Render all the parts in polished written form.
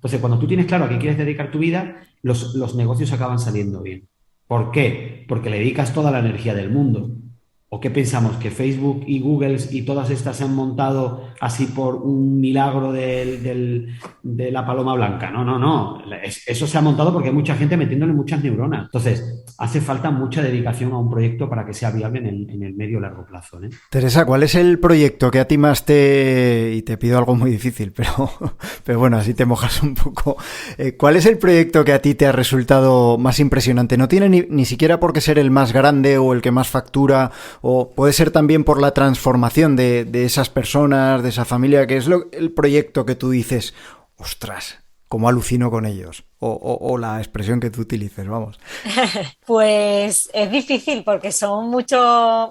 Entonces, cuando tú tienes claro a qué quieres dedicar tu vida, los negocios acaban saliendo bien. ¿Por qué? Porque le dedicas toda la energía del mundo. ¿O qué pensamos? ¿Que Facebook y Google y todas estas se han montado así por un milagro de la paloma blanca? No, no, no. Eso se ha montado porque hay mucha gente metiéndole muchas neuronas. Entonces, hace falta mucha dedicación a un proyecto para que sea viable en el medio o largo plazo, ¿eh? Teresa, ¿cuál es el proyecto que a ti más te... y te pido algo muy difícil, pero bueno, así te mojas un poco. ¿Cuál es el proyecto que a ti te ha resultado más impresionante? No tiene ni siquiera por qué ser el más grande o el que más factura, o puede ser también por la transformación de esas personas, de esa familia, que es el proyecto que tú dices, ostras, cómo alucino con ellos, o la expresión que tú utilices, vamos. Pues es difícil porque son muchas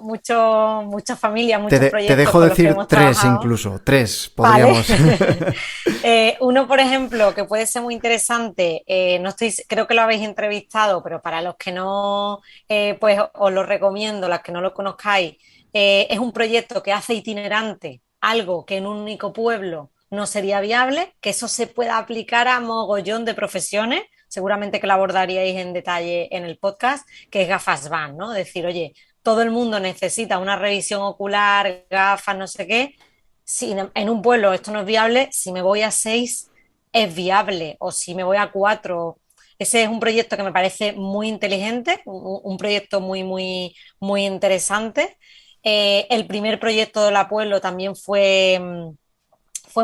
familias, muchos Te proyectos dejo con los que decir hemos tres trabajado. incluso, tres Vale. podríamos. Uno, por ejemplo, que puede ser muy interesante, no estoy, creo que lo habéis entrevistado, pero para los que no, pues os lo recomiendo, las que no lo conozcáis, es un proyecto que hace itinerante algo que en un único pueblo no sería viable, que eso se pueda aplicar a mogollón de profesiones, seguramente que lo abordaríais en detalle en el podcast, que es gafas van, ¿no? Decir, oye, todo el mundo necesita una revisión ocular, gafas, no sé qué. Si en un pueblo esto no es viable, si me voy a 6 es viable, o si me voy a 4. Ese es un proyecto que me parece muy inteligente, un proyecto muy interesante. El primer proyecto del pueblo también fue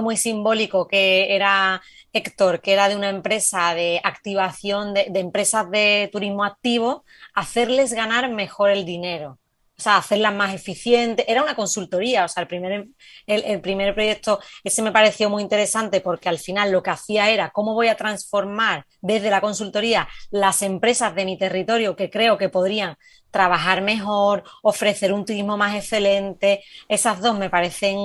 muy simbólico, que era Héctor, que era de una empresa de activación de empresas de turismo activo, hacerles ganar mejor el dinero. O sea, hacerlas más eficientes. Era una consultoría, o sea, el primer proyecto, ese me pareció muy interesante porque al final lo que hacía era cómo voy a transformar desde la consultoría las empresas de mi territorio que creo que podrían trabajar mejor, ofrecer un turismo más excelente. Esas dos me parecen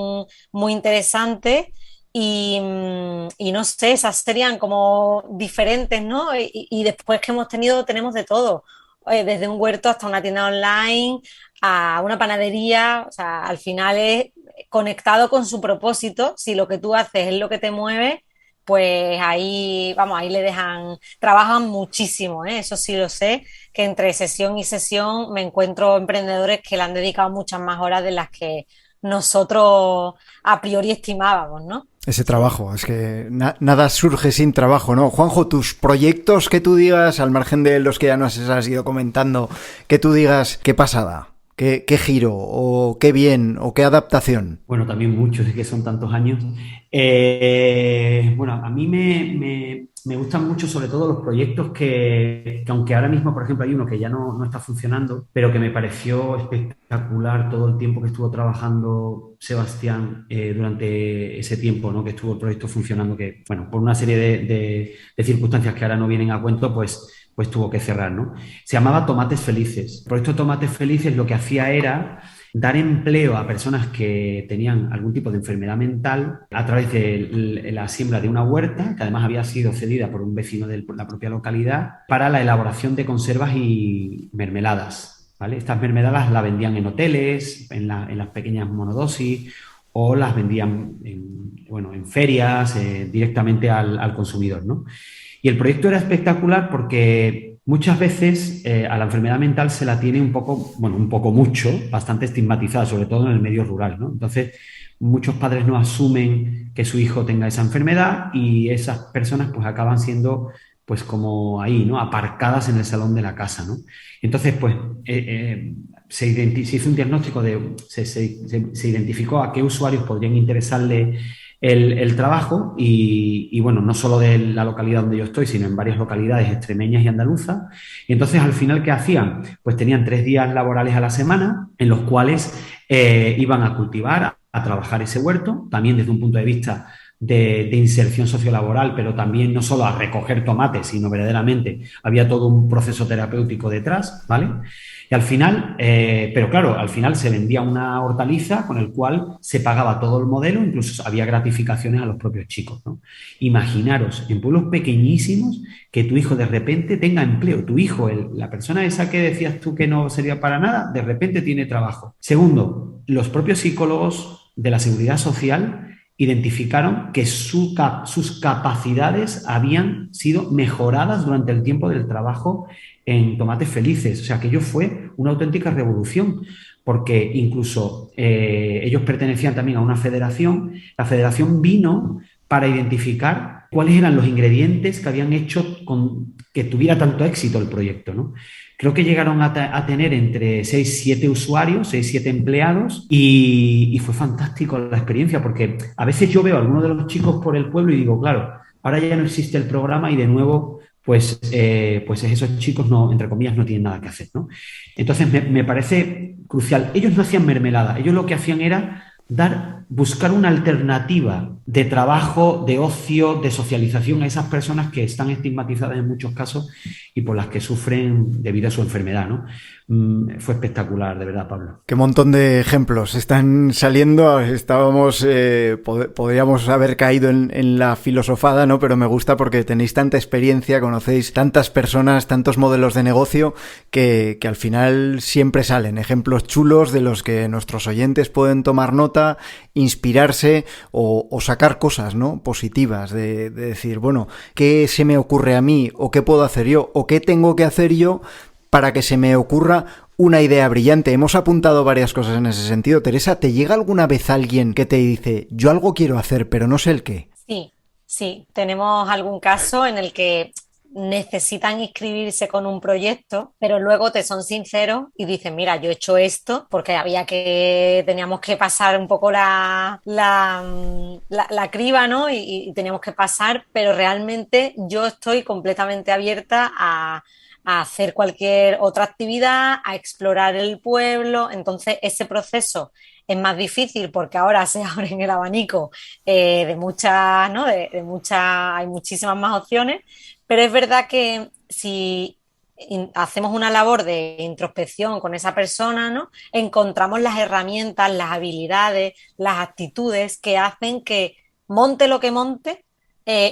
muy interesantes y no sé, esas serían como diferentes, ¿no? Y después que hemos tenido, tenemos de todo, desde un huerto hasta una tienda online, a una panadería, o sea, al final es conectado con su propósito. Si lo que tú haces es lo que te mueve, pues ahí, vamos, ahí le dejan, trabajan muchísimo, ¿eh? Eso sí lo sé, que entre sesión y sesión me encuentro emprendedores que le han dedicado muchas más horas de las que nosotros a priori estimábamos, ¿no? Ese trabajo, es que nada surge sin trabajo, ¿no? Juanjo, tus proyectos que tú digas, al margen de los que ya nos has ido comentando, que tú digas, qué pasada, qué giro, o qué bien, o qué adaptación. Bueno, también muchos, es que son tantos años. Bueno, a mí me gustan mucho sobre todo los proyectos que aunque ahora mismo, por ejemplo, hay uno que ya no está funcionando, pero que me pareció espectacular todo el tiempo que estuvo trabajando Sebastián durante ese tiempo, ¿no? Que estuvo el proyecto funcionando, que, bueno, por una serie de circunstancias que ahora no vienen a cuento, pues tuvo que cerrar, ¿no? Se llamaba Tomates Felices. El proyecto Tomates Felices lo que hacía era dar empleo a personas que tenían algún tipo de enfermedad mental a través de la siembra de una huerta, que además había sido cedida por un vecino de la propia localidad, para la elaboración de conservas y mermeladas. ¿Vale? Estas mermeladas las vendían en hoteles, en las pequeñas monodosis, o las vendían en ferias directamente al consumidor, ¿no? Y el proyecto era espectacular porque muchas veces a la enfermedad mental se la tiene un poco, bueno, un poco mucho, bastante estigmatizada, sobre todo en el medio rural, ¿no? Entonces, muchos padres no asumen que su hijo tenga esa enfermedad y esas personas pues acaban siendo pues como ahí, ¿no? Aparcadas en el salón de la casa, ¿no? Entonces, pues se hizo un diagnóstico se identificó a qué usuarios podrían interesarle el trabajo y, bueno, no solo de la localidad donde yo estoy, sino en varias localidades extremeñas y andaluzas. Y entonces, al final, ¿qué hacían? Pues tenían 3 días laborales a la semana en los cuales iban a cultivar, a trabajar ese huerto, también desde un punto de vista de inserción sociolaboral, pero también no solo a recoger tomates, sino verdaderamente había todo un proceso terapéutico detrás, ¿vale? Y al final, pero claro, al final se vendía una hortaliza con el cual se pagaba todo el modelo, incluso había gratificaciones a los propios chicos, ¿no? Imaginaros, en pueblos pequeñísimos, que tu hijo de repente tenga empleo. Tu hijo, la persona esa que decías tú que no sería para nada, de repente tiene trabajo. Segundo, los propios psicólogos de la seguridad social identificaron que sus capacidades habían sido mejoradas durante el tiempo del trabajo en Tomates Felices. O sea, que ello fue una auténtica revolución, porque incluso ellos pertenecían también a una federación. La federación vino para identificar cuáles eran los ingredientes que habían hecho que tuviera tanto éxito el proyecto, ¿no? Creo que llegaron a tener entre 6-7 usuarios, 6-7 empleados, y fue fantástico la experiencia, porque a veces yo veo a algunos de los chicos por el pueblo y digo, claro, ahora ya no existe el programa y de nuevo, pues esos chicos, no, entre comillas, no tienen nada que hacer, ¿no? Entonces me parece crucial. Ellos no hacían mermelada, ellos lo que hacían era buscar una alternativa de trabajo, de ocio, de socialización a esas personas que están estigmatizadas en muchos casos y por las que sufren debido a su enfermedad, ¿no? Fue espectacular, de verdad, Pablo. Qué montón de ejemplos están saliendo. Podríamos haber caído en la filosofada, ¿no? Pero me gusta porque tenéis tanta experiencia, conocéis tantas personas, tantos modelos de negocio que al final siempre salen ejemplos chulos de los que nuestros oyentes pueden tomar nota, inspirarse o sacar cosas, ¿no? Positivas de decir, bueno, ¿qué se me ocurre a mí? ¿O qué puedo hacer yo? ¿O qué tengo que hacer yo para que se me ocurra una idea brillante? Hemos apuntado varias cosas en ese sentido. Teresa, ¿te llega alguna vez alguien que te dice, yo algo quiero hacer, pero no sé el qué? Sí. Tenemos algún caso en el que necesitan inscribirse con un proyecto, pero luego te son sinceros y dicen, mira, yo he hecho esto porque teníamos que pasar un poco la criba, ¿no? Y teníamos que pasar, pero realmente yo estoy completamente abierta a hacer cualquier otra actividad, a explorar el pueblo. Entonces ese proceso es más difícil porque ahora se abren el abanico de muchas, ¿no? Hay muchísimas más opciones, pero es verdad que si hacemos una labor de introspección con esa persona, ¿no? Encontramos las herramientas, las habilidades, las actitudes que hacen que monte lo que monte,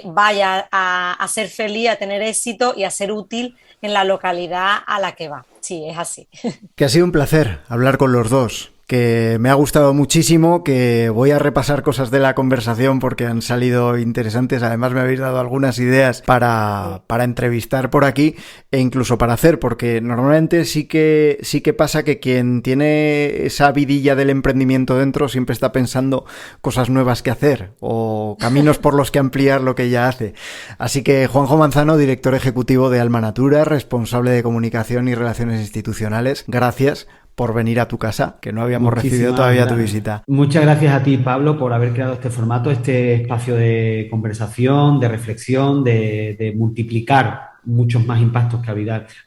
vaya a ser feliz, a tener éxito y a ser útil en la localidad a la que va. Sí, es así. Que ha sido un placer hablar con los dos, que me ha gustado muchísimo, que voy a repasar cosas de la conversación porque han salido interesantes. Además me habéis dado algunas ideas para entrevistar por aquí e incluso para hacer, porque normalmente sí que pasa que quien tiene esa vidilla del emprendimiento dentro siempre está pensando cosas nuevas que hacer o caminos por los que ampliar lo que ya hace. Así que Juanjo Manzano, director ejecutivo de Alma Natura, responsable de comunicación y relaciones institucionales, gracias por venir a tu casa, que no habíamos recibido todavía tu visita. Muchas gracias a ti, Pablo, por haber creado este formato, este espacio de conversación, de reflexión, de multiplicar muchos más impactos que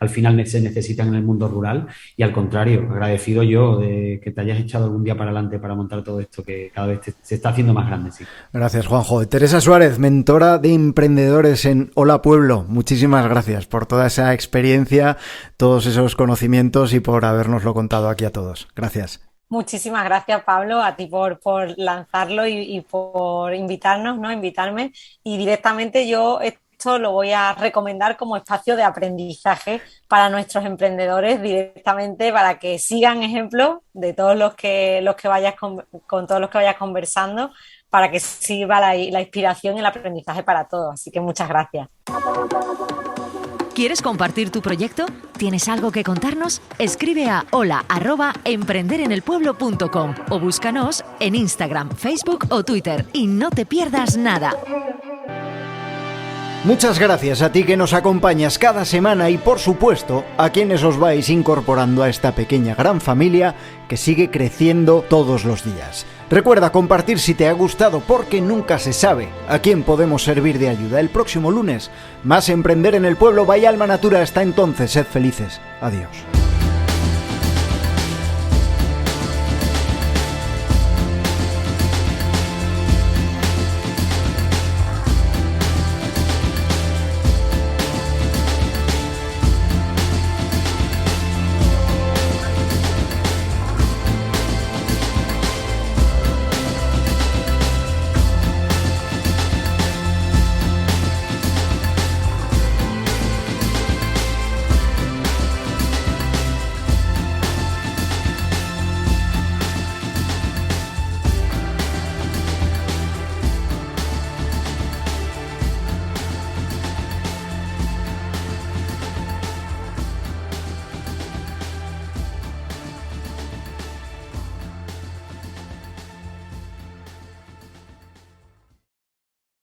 al final se necesitan en el mundo rural. Y al contrario, agradecido yo de que te hayas echado algún día para adelante para montar todo esto, que cada vez se está haciendo más grande. Sí. Gracias, Juanjo. Teresa Suárez, mentora de emprendedores en Hola Pueblo. Muchísimas gracias por toda esa experiencia, todos esos conocimientos y por habérnoslo contado aquí a todos. Gracias. Muchísimas gracias, Pablo, a ti por lanzarlo y por invitarme. Y directamente yo esto lo voy a recomendar como espacio de aprendizaje para nuestros emprendedores, directamente para que sigan ejemplos de todos los que vayas con todos los que vayas conversando, para que sirva la inspiración y el aprendizaje para todos. Así que muchas gracias. ¿Quieres compartir tu proyecto? ¿Tienes algo que contarnos? Escribe a hola@emprenderenelpueblo.com o búscanos en Instagram, Facebook o Twitter y no te pierdas nada. Muchas gracias a ti que nos acompañas cada semana y, por supuesto, a quienes os vais incorporando a esta pequeña gran familia que sigue creciendo todos los días. Recuerda compartir si te ha gustado, porque nunca se sabe a quién podemos servir de ayuda. El próximo lunes, más Emprender en el Pueblo. Vaya Alma Natura. Hasta entonces, sed felices. Adiós.